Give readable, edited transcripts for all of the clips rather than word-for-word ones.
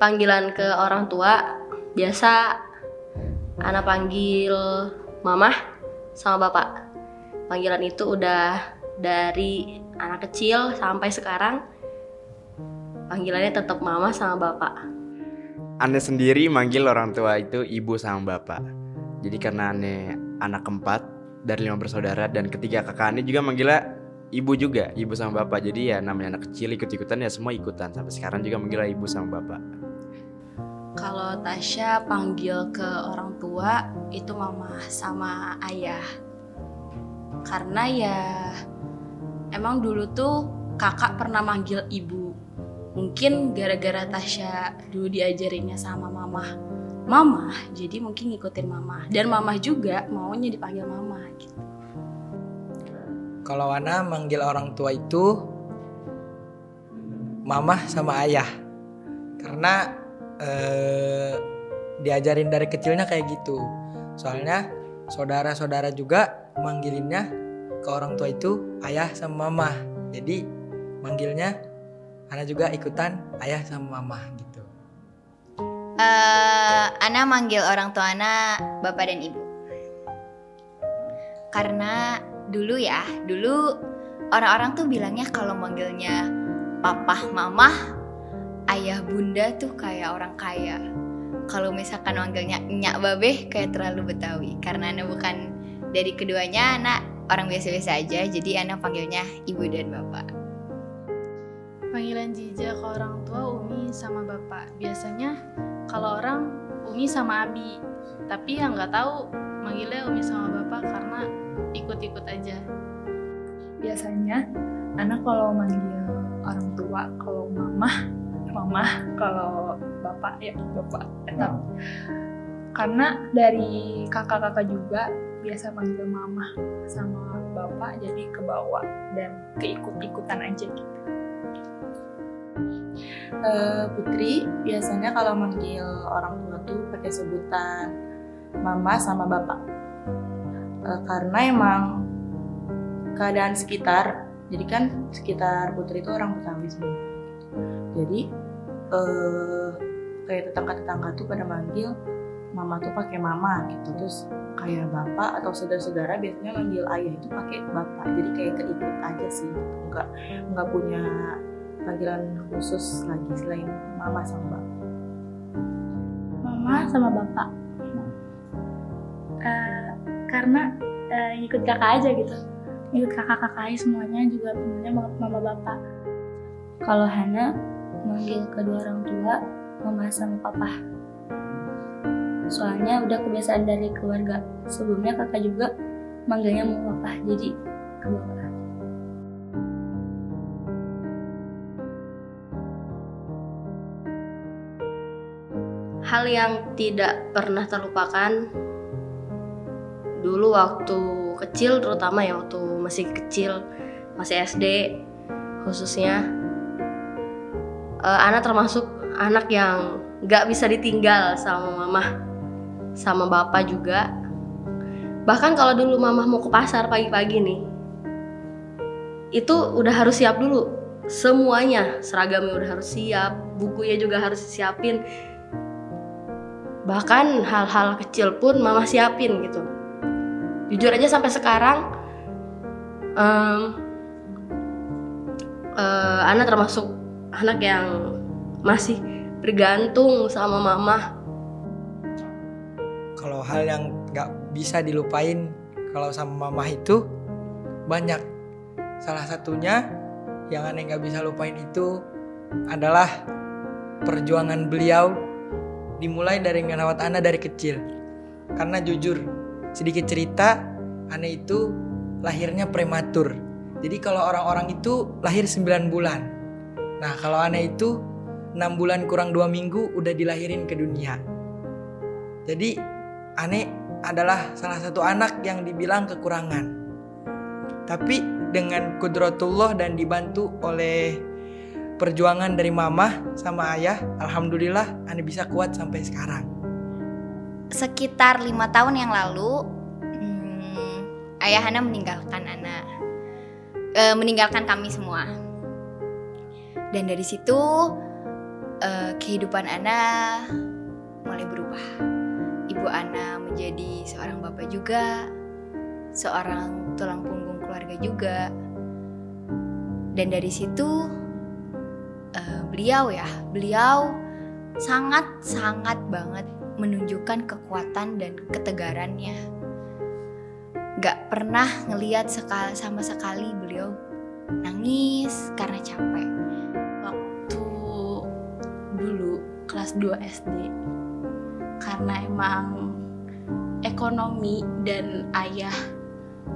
panggilan ke orang tua biasa anak panggil mamah sama bapak. Panggilan itu udah dari anak kecil sampai sekarang panggilannya tetap mama sama bapak. Ane sendiri manggil orang tua itu ibu sama bapak. Jadi karena Ane anak keempat dari 5 bersaudara dan ketiga kakak Ane juga manggilnya ibu juga, ibu sama bapak. Jadi ya namanya anak kecil ikut-ikutan ya semua ikutan. Sampai sekarang juga manggilnya ibu sama bapak. Kalau Tasya panggil ke orang tua itu mama sama ayah. Karena ya emang dulu tuh kakak pernah manggil ibu. Mungkin gara-gara Tasya dulu diajarinnya sama mama, jadi mungkin ngikutin mama. Dan mama juga maunya dipanggil mama gitu. Kalau Ana manggil orang tua itu mama sama ayah. Karena diajarin dari kecilnya kayak gitu. Soalnya saudara-saudara juga manggilinnya ke orang tua itu ayah sama mama. Jadi manggilnya Ana juga ikutan ayah sama mama gitu. Ana manggil orang tua Ana bapak dan ibu. Karena dulu orang-orang tuh bilangnya kalau manggilnya papa, mama, ayah, bunda tuh kayak orang kaya. Kalau misalkan manggilnya nyak, babeh kayak terlalu Betawi. Karena Ana bukan dari keduanya, Ana orang biasa-biasa aja. Jadi Ana panggilnya ibu dan bapak. Panggilan Jija ke orang tua Umi sama bapak. Biasanya kalau orang Umi sama Abi. Tapi yang nggak tahu manggilnya Umi sama bapak karena ikut-ikut aja. Biasanya anak kalau manggil orang tua, kalau mama, kalau bapak ya bapak tetap. Karena dari kakak-kakak juga biasa manggil mama sama bapak, jadi kebawa dan keikut-ikutan aja gitu. Putri biasanya kalau manggil orang tua tuh pakai sebutan mama sama bapak. Karena emang keadaan sekitar, jadi kan sekitar Putri itu orang Betawi semua. Jadi kayak tetangga-tetangga tuh pada manggil mama tuh pakai mama gitu. Terus kayak bapak atau saudara-saudara biasanya manggil ayah itu pakai bapak. Jadi kayak keikut aja sih, nggak punya panggilan khusus lagi selain mama sama bapak. Mama sama bapak. Karena ikut kakak aja gitu. Ikut kakak-kakaknya semuanya juga panggilnya mama bapak. Kalau Hana manggil kedua orang tua mama sama papa. Soalnya udah kebiasaan dari keluarga. Sebelumnya kakak juga manggilnya mama papa, jadi kebawa. Hal yang tidak pernah terlupakan dulu waktu kecil, terutama ya waktu masih kecil, masih SD khususnya, Ana termasuk anak yang gak bisa ditinggal sama mama, sama bapak juga. Bahkan kalau dulu mama mau ke pasar pagi-pagi nih, itu udah harus siap dulu semuanya, seragamnya udah harus siap, bukunya juga harus disiapin. Bahkan hal-hal kecil pun mama siapin gitu. Jujur aja sampai sekarang Ana termasuk anak yang masih bergantung sama mama. Kalau hal yang gak bisa dilupain kalau sama mama itu banyak. Salah satunya yang aneh gak bisa lupain itu adalah perjuangan beliau dimulai dari ngerawat Ana dari kecil. Karena jujur, sedikit cerita, Ana itu lahirnya prematur. Jadi kalau orang-orang itu lahir 9 bulan. Nah kalau Ana itu 6 bulan kurang 2 minggu udah dilahirin ke dunia. Jadi Ana adalah salah satu anak yang dibilang kekurangan. Tapi dengan kudratullah dan dibantu oleh perjuangan dari mama sama ayah, alhamdulillah Ana bisa kuat sampai sekarang. Sekitar 5 tahun yang lalu, ayah Ana meninggalkan kami semua. Dan dari situ kehidupan Ana mulai berubah. Ibu Ana menjadi seorang bapak juga, seorang tulang punggung keluarga juga. Dan dari situ beliau sangat banget menunjukkan kekuatan dan ketegarannya. Gak pernah ngeliat sama sekali beliau nangis karena capek. Waktu dulu kelas 2 SD, karena emang ekonomi dan ayah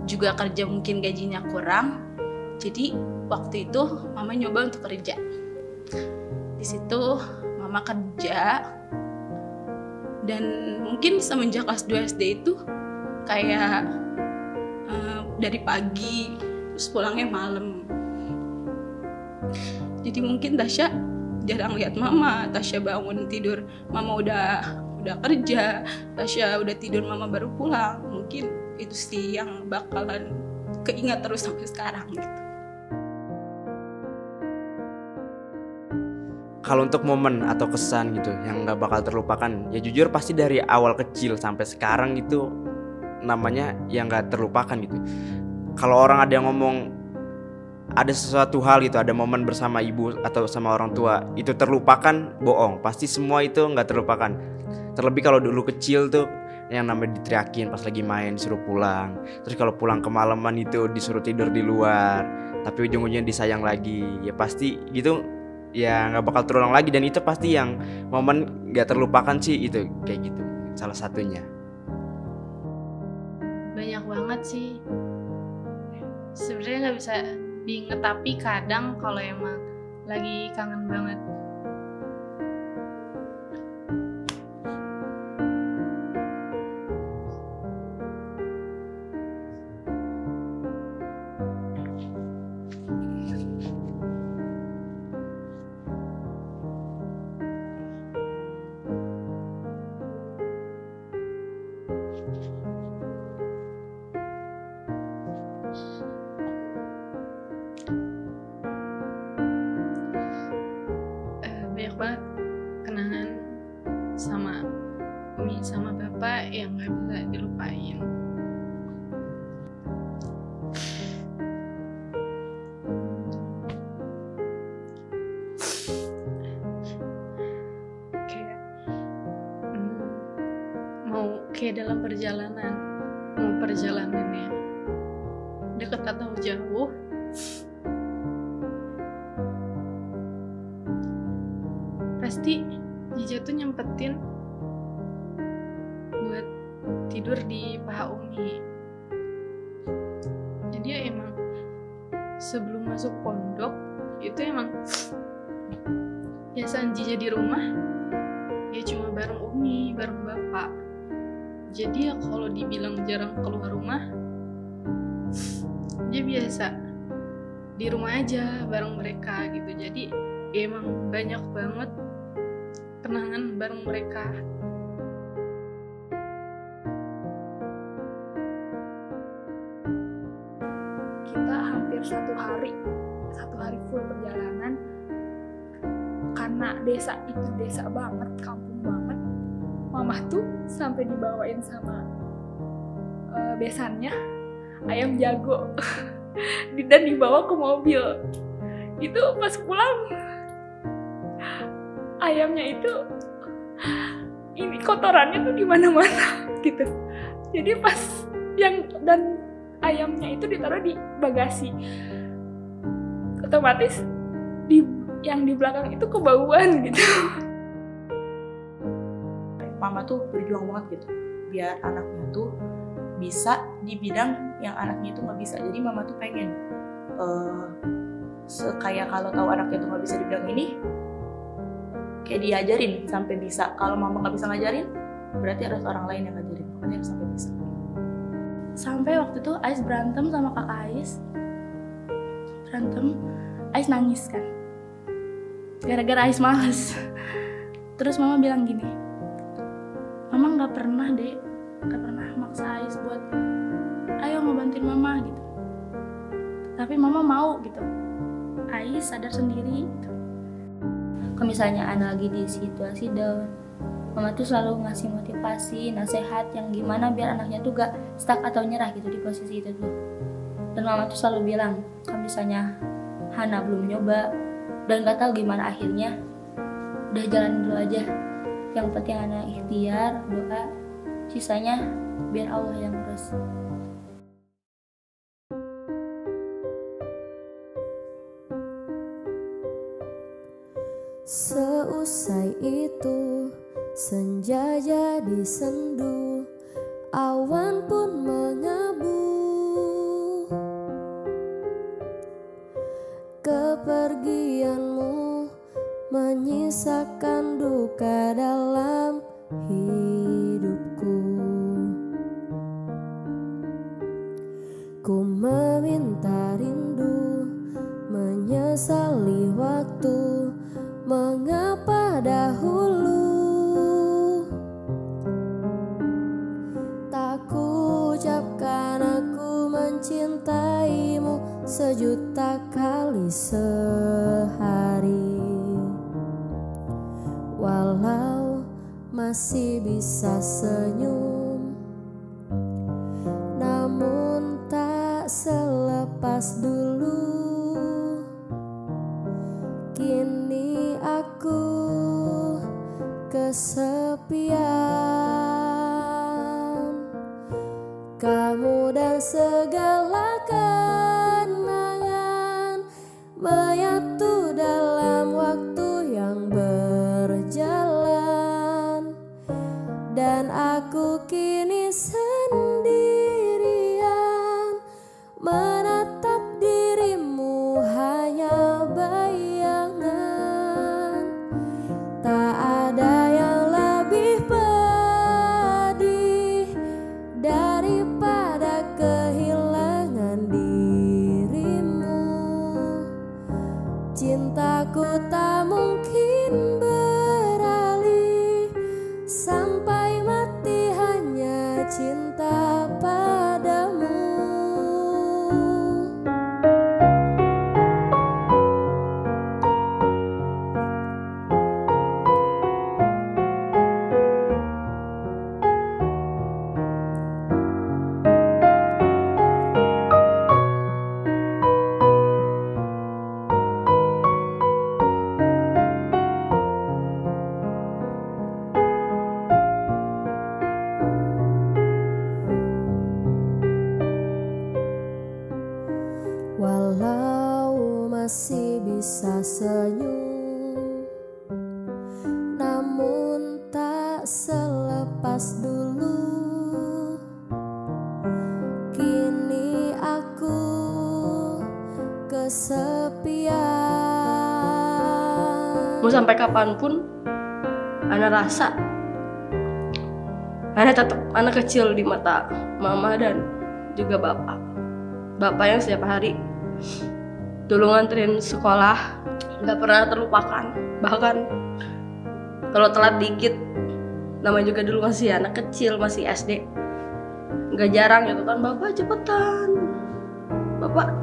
juga kerja mungkin gajinya kurang, jadi waktu itu mama nyoba untuk kerja. Di situ mama kerja, dan mungkin semenjak kelas 2 SD itu kayak dari pagi terus pulangnya malam. Jadi mungkin Tasya jarang lihat mama. Tasya bangun tidur mama udah kerja, Tasya udah tidur mama baru pulang. Mungkin itu sih yang bakalan keingat terus sampai sekarang gitu. Kalau untuk momen atau kesan gitu yang nggak bakal terlupakan, ya jujur pasti dari awal kecil sampai sekarang itu namanya yang nggak terlupakan gitu. Kalau orang ada yang ngomong ada sesuatu hal gitu, ada momen bersama ibu atau sama orang tua itu terlupakan, bohong. Pasti semua itu nggak terlupakan. Terlebih kalau dulu kecil tuh yang namanya diteriakin pas lagi main disuruh pulang, terus kalau pulang kemalaman itu disuruh tidur di luar, tapi ujung-ujungnya disayang lagi. Ya pasti gitu, ya nggak bakal terulang lagi. Dan itu pasti yang momen nggak terlupakan sih, itu kayak gitu salah satunya. Banyak banget sih sebenarnya, nggak bisa diinget, tapi kadang kalau emang lagi kangen banget. Banyak banget kenangan sama Umi sama Bapak yang gak bisa dilupain. Kayak mau kayak dalam perjalanan, mau perjalanannya dekat atau jauh, pasti Jija tuh nyempetin buat tidur di paha Umi. Jadi ya emang sebelum masuk pondok itu emang biasaan Jija di rumah ya cuma bareng Umi, bareng Bapak. Jadi ya kalau dibilang jarang keluar rumah, dia biasa di rumah aja bareng mereka gitu. Jadi ya emang banyak banget kenangan bareng mereka. Kita hampir satu hari full perjalanan, karena desa itu desa banget, kampung banget. Mama tuh sampai dibawain sama besannya ayam jago dan dibawa ke mobil. Itu pas pulang ayamnya itu ini kotorannya tuh di mana-mana gitu. Jadi pas dan ayamnya itu ditaruh di bagasi, otomatis yang di belakang itu kebauan gitu. Mama tuh berjuang banget gitu biar anaknya tuh bisa di bidang yang anaknya itu nggak bisa. Jadi mama tuh pengen kayak kalau tahu anaknya tuh nggak bisa di bidang ini, kayak diajarin sampai bisa. Kalau mama nggak bisa ngajarin, berarti harus orang lain yang ngajarin. Makanya harus sampai bisa. Sampai waktu itu Ais berantem sama kakak Ais. Ais nangis kan, gara-gara Ais males. Terus mama bilang gini, mama nggak pernah maksa Ais buat ayo ngebantuin mama gitu. Tapi mama mau gitu. Ais sadar sendiri gitu. Kalau misalnya Ana lagi di situasi down, mama tuh selalu ngasih motivasi, nasihat yang gimana biar anaknya tuh gak stuck atau nyerah gitu di posisi itu tuh. Dan mama tuh selalu bilang, kalau misalnya Hana belum nyoba dan gak tahu gimana akhirnya, udah jalan dulu aja. Yang penting Hana ikhtiar, doa, sisanya biar Allah yang urus. Seusai itu senja jadi sendu, awan pun mengabu. Kepergianmu menyisakan duka dalam hidupku. Ku meminta rindu, menyesali waktu, mengapa dahulu tak ku ucapkan aku mencintaimu sejuta kali sehari. Walau masih bisa senyum, namun tak selepas dulu. Kini aku kesepian, kamu dan segala kenangan menyatu dalam waktu yang berjalan. Dan aku kini sendirian, menatap dirimu hanya bayangan. Tak ada yang lebih pedih daripada kehilangan dirimu. Cintaku tak mungkin beralih, sampai mati hanya cinta padamu. Walau masih bisa senyum, namun tak selepas dulu. Kini aku kesepian. Mau sampai kapanpun Ana rasa Ana tetap anak kecil di mata mama dan juga bapak. Bapak yang setiap hari dulu nganterin sekolah nggak pernah terlupakan. Bahkan kalau telat dikit, namanya juga dulu masih anak kecil, masih SD, nggak jarang gitu kan, bapak cepetan, bapak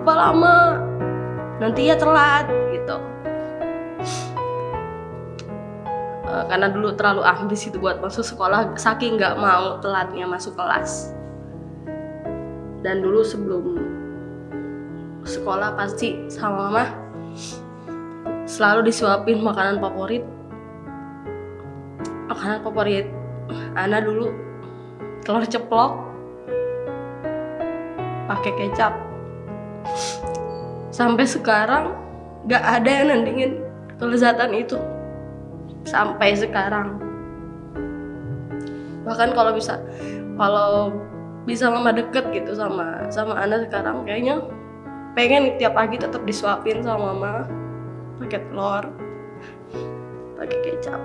lama, nanti ya telat gitu. Karena dulu terlalu ambis itu buat masuk sekolah, saking nggak mau telatnya masuk kelas. Dan dulu sebelum sekolah pasti sama mama selalu disuapin makanan favorit. Makanan favorit Ana dulu telur ceplok pakai kecap. Sampai sekarang gak ada yang nandingin kelezatan itu. Sampai sekarang. Bahkan kalau bisa mama deket gitu sama Ana sekarang, kayaknya pengen tiap pagi tetap disuapin sama mama pakai telur, pakai kecap.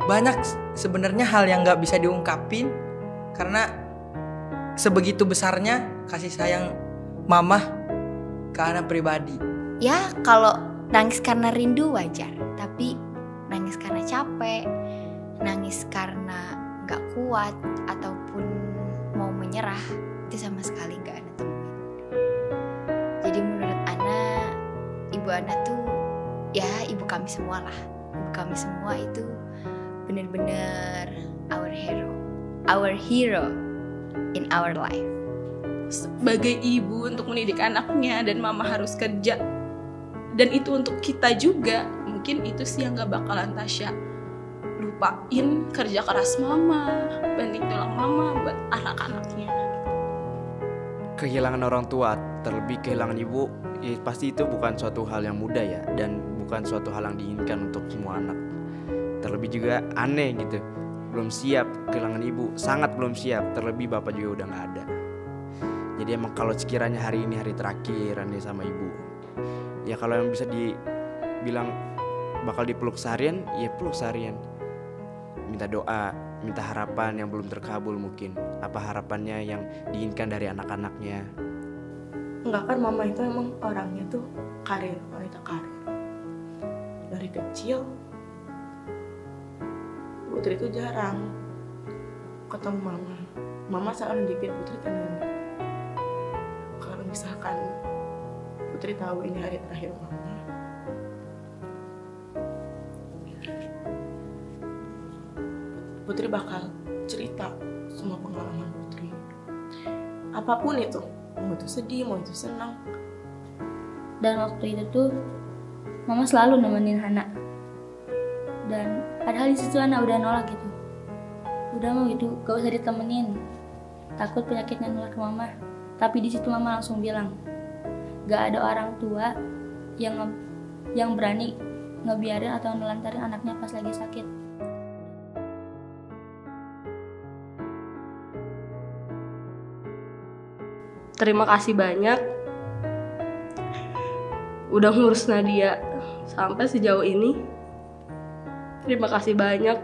Banyak sebenarnya hal yang nggak bisa diungkapin karena sebegitu besarnya kasih sayang mama ke anak pribadi. Ya kalau nangis karena rindu wajar, tapi nangis karena capek, nangis karena gak kuat ataupun mau menyerah, itu sama sekali gak Ana temuin. Jadi menurut Ana, ibu Ana tuh ya ibu kami semua lah. Ibu kami semua itu benar-benar our hero in our life. Sebagai ibu untuk mendidik anaknya dan mama harus kerja, dan itu untuk kita juga. Mungkin itu sih yang gak bakalan Tasya lupain, kerja keras mama, banting tulang mama buat anak-anaknya. Kehilangan orang tua, terlebih kehilangan ibu, ya pasti itu bukan suatu hal yang mudah ya, dan bukan suatu hal yang diinginkan untuk semua anak. Terlebih juga aneh gitu, belum siap kehilangan ibu, sangat belum siap, terlebih bapak juga udah gak ada. Jadi emang kalau sekiranya hari ini hari terakhir Ane sama ibu, ya kalau yang bisa dibilang bakal dipeluk seharian, ya peluk seharian. Minta doa, minta harapan yang belum terkabul mungkin. Apa harapannya yang diinginkan dari anak-anaknya. Enggak, kan mama itu emang orangnya tuh wanita karir. Dari kecil Putri itu jarang ketemu mama. Mama selalu nunjukin Putri ke nenek. Kalau misalkan Putri tahu ini hari terakhir mama, Putri bakal cerita semua pengalaman Putri. Apapun itu, mau itu sedih, mau itu senang. Dan waktu itu tuh mama selalu nemenin Hana. Dan padahal di situ Hana udah nolak gitu. Udah mau gitu, gak usah ditemenin. Takut penyakitnya nular ke mama. Tapi di situ mama langsung bilang, gak ada orang tua yang berani ngebiarin atau nelantarin anaknya pas lagi sakit. Terima kasih banyak udah ngurus Nadia sampai sejauh ini. Terima kasih banyak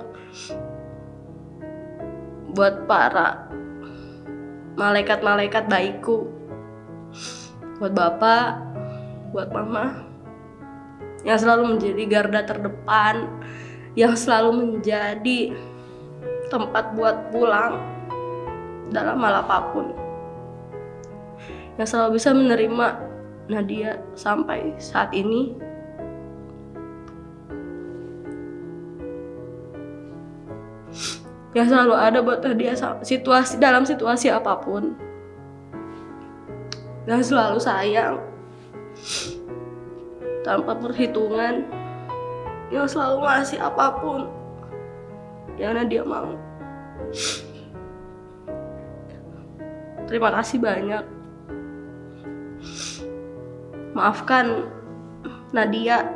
buat para malaikat-malaikat baikku, buat bapak, buat mama yang selalu menjadi garda terdepan, yang selalu menjadi tempat buat pulang dalam hal apapun, yang selalu bisa menerima Nadia sampai saat ini. Yang selalu ada buat Nadia dalam situasi apapun. Yang selalu sayang tanpa perhitungan. Yang selalu ngasih apapun yang Nadia mau. Terima kasih banyak. Maafkan Nadia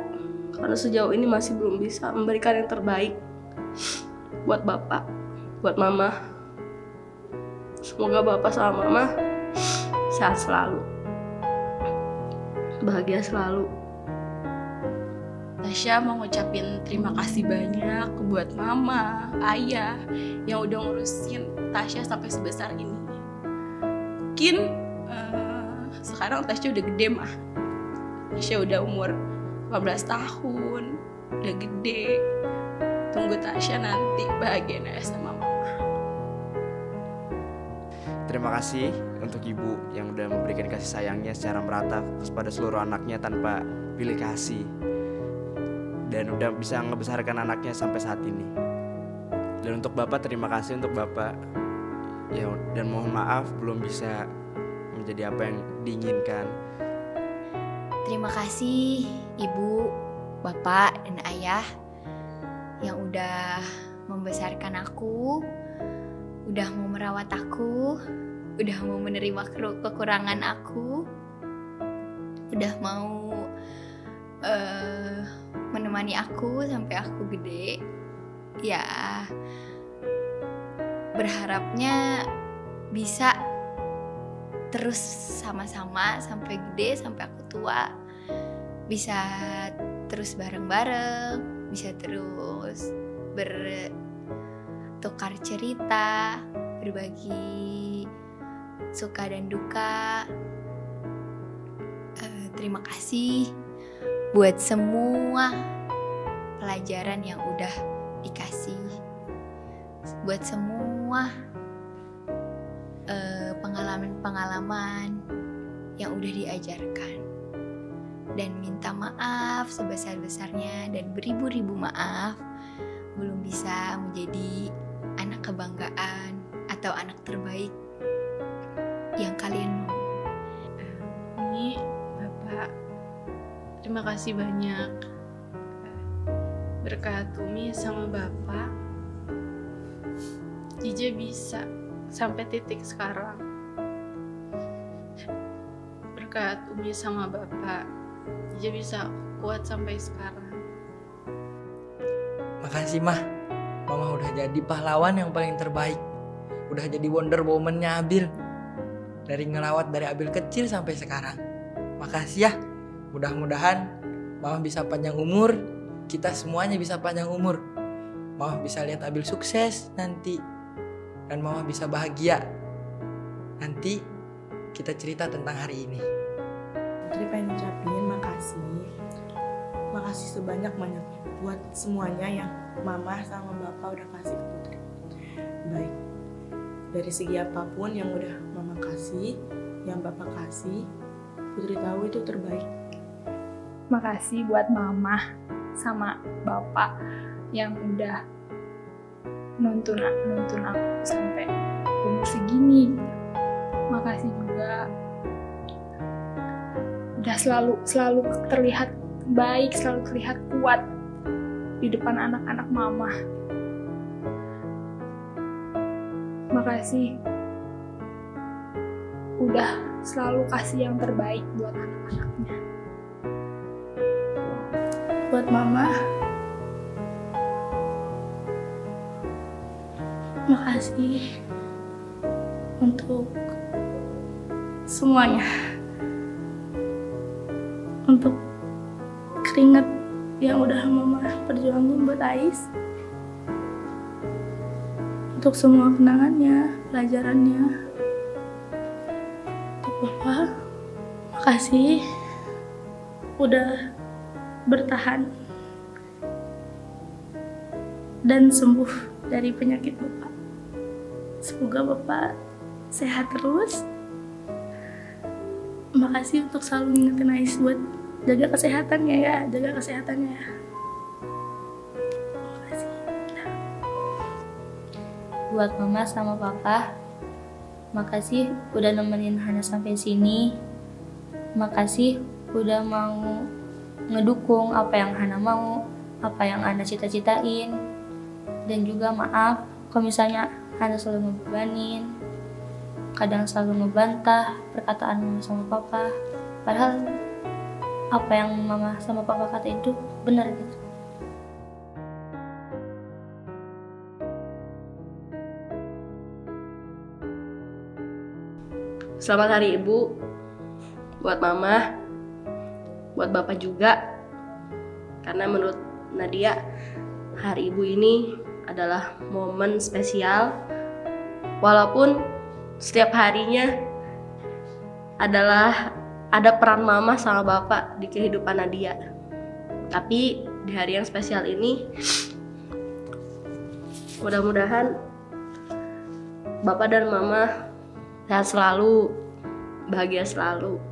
karena sejauh ini masih belum bisa memberikan yang terbaik buat bapak, buat mama. Semoga bapak sama mama sehat selalu, bahagia selalu. Tasya mau ngucapin terima kasih banyak buat mama, ayah yang udah ngurusin Tasya sampai sebesar ini. Mungkin sekarang Tasya udah gede mah. Tasya udah umur 15 tahun, udah gede. Tunggu Tasya nanti bahagia sama mama. Terima kasih untuk ibu yang udah memberikan kasih sayangnya secara merata kepada seluruh anaknya tanpa pilih kasih, dan udah bisa ngebesarkan anaknya sampai saat ini. Dan untuk bapak, terima kasih untuk bapak ya, dan mohon maaf belum bisa menjadi apa yang diinginkan. Terima kasih ibu, bapak, dan ayah yang udah membesarkan aku, udah mau merawat aku, udah mau menerima kekurangan aku, udah mau menemani aku sampai aku gede. Ya, berharapnya bisa terus sama-sama sampai gede, sampai aku tua, bisa terus bareng-bareng, bisa terus bertukar cerita, berbagi suka dan duka. Terima kasih buat semua pelajaran yang udah dikasih, buat semua pengalaman-pengalaman yang udah diajarkan. dan minta maaf sebesar-besarnya dan beribu-ribu maaf belum bisa menjadi anak kebanggaan atau anak terbaik yang kalian mau. Umi, Bapak, terima kasih banyak. Berkat Umi sama Bapak, Jija bisa sampai titik sekarang. Berkat Umi sama Bapak, Jija bisa kuat sampai sekarang. Makasih mah, mama udah jadi pahlawan yang paling terbaik. Udah jadi Wonder Woman-nya Abil. Dari ngelawat dari Abil kecil sampai sekarang. Makasih ya. Mudah-mudahan mama bisa panjang umur, kita semuanya bisa panjang umur. Mama bisa lihat Abil sukses nanti, dan mama bisa bahagia. Nanti kita cerita tentang hari ini. Putri pengen ucapin makasih. Makasih sebanyak-banyaknya buat semuanya yang mama sama bapak udah kasih ke Putri. Baik dari segi apapun yang udah mama kasih, yang bapak kasih, Putri tahu itu terbaik. Makasih buat mama sama bapak yang udah nuntun aku sampai umur segini. Makasih juga udah selalu terlihat baik, selalu terlihat kuat di depan anak-anak mama. Makasih udah selalu kasih yang terbaik buat anak-anaknya. Buat mama, makasih untuk semuanya, untuk keringat yang udah mama perjuangin buat Ais, untuk semua kenangannya, pelajarannya. Untuk Bapak, makasih udah bertahan dan sembuh dari penyakit Bapak. Semoga Bapak sehat terus. Makasih untuk selalu ngingetin Ais buat jaga kesehatannya ya, jaga kesehatannya ya. Makasih. Buat mama sama papa, makasih udah nemenin Hana sampai sini. Makasih udah mau ngedukung apa yang Hana mau, apa yang Hana cita-citain. Dan juga maaf kalau misalnya Hana selalu ngebebanin, kadang selalu ngebantah perkataan mama sama papa, padahal apa yang mama sama papa kata itu benar gitu. Selamat Hari Ibu buat mama, buat bapak juga. Karena menurut Nadia, Hari Ibu ini adalah momen spesial. Walaupun setiap harinya ada peran mama sama bapak di kehidupan Nadia. Tapi di hari yang spesial ini, mudah-mudahan bapak dan mama sehat selalu, bahagia selalu,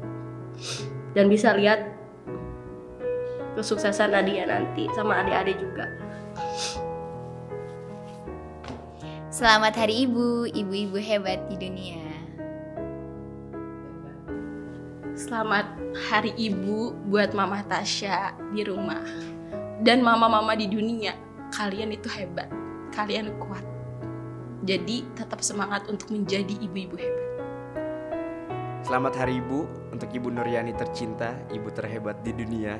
dan bisa lihat kesuksesan Nadia nanti sama adik-adik juga. Selamat Hari Ibu, ibu-ibu hebat di dunia. Selamat Hari Ibu buat Mama Tasya di rumah dan mama-mama di dunia. Kalian itu hebat, kalian kuat. Jadi tetap semangat untuk menjadi ibu-ibu hebat. Selamat Hari Ibu untuk Ibu Nuryani tercinta, ibu terhebat di dunia.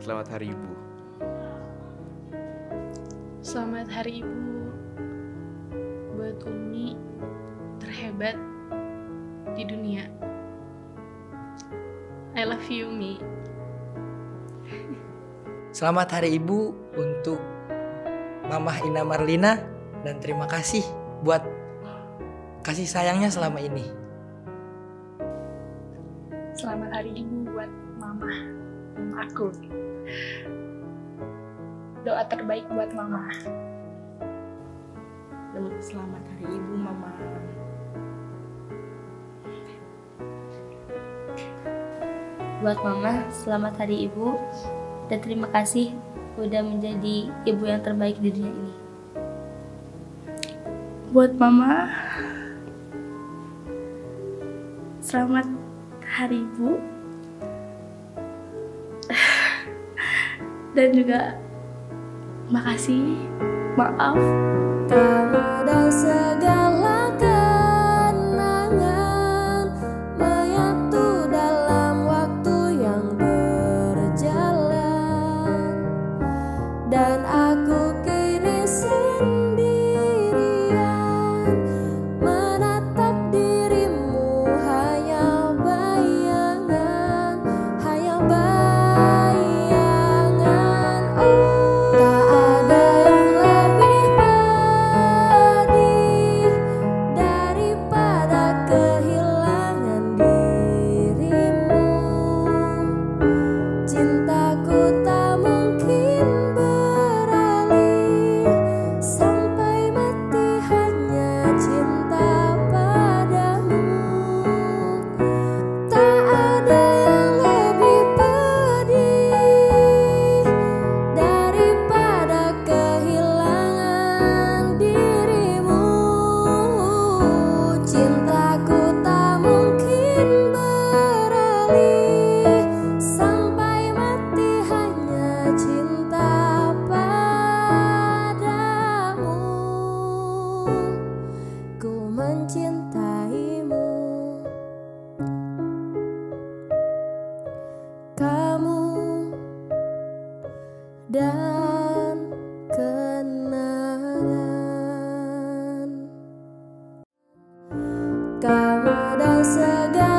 Selamat Hari Ibu. Selamat Hari Ibu buat Umi terhebat di dunia. I love you, Umi. Selamat Hari Ibu untuk Mama Ina Marlina, dan terima kasih buat kasih sayangnya selama ini. Selamat Hari Ibu buat mama aku. Doa terbaik buat mama. Selamat Hari Ibu Mama. buat Mama, selamat Hari Ibu. Dan terima kasih udah menjadi ibu yang terbaik di dunia ini. Buat Mama, selamat Hari Ibu. Dan juga makasih, maaf. Kamu dan segala kenangan menyatu dalam waktu yang berjalan, dan aku kini sendirian menatap dirimu, hanya bayangan, hanya bayangan. Oh, tak ada yang lebih pedih daripada kehilangan dirimu. Cintaku tak mungkin beralih, sampai mati hanya cinta padamu. Tak ada yang lebih pedih daripada kehilangan dirimu. Cintaku tak mungkin beralih, sampai mati hanya cinta padamu. Ku mencintaimu. Kamu dan kenangan, kamu dan segala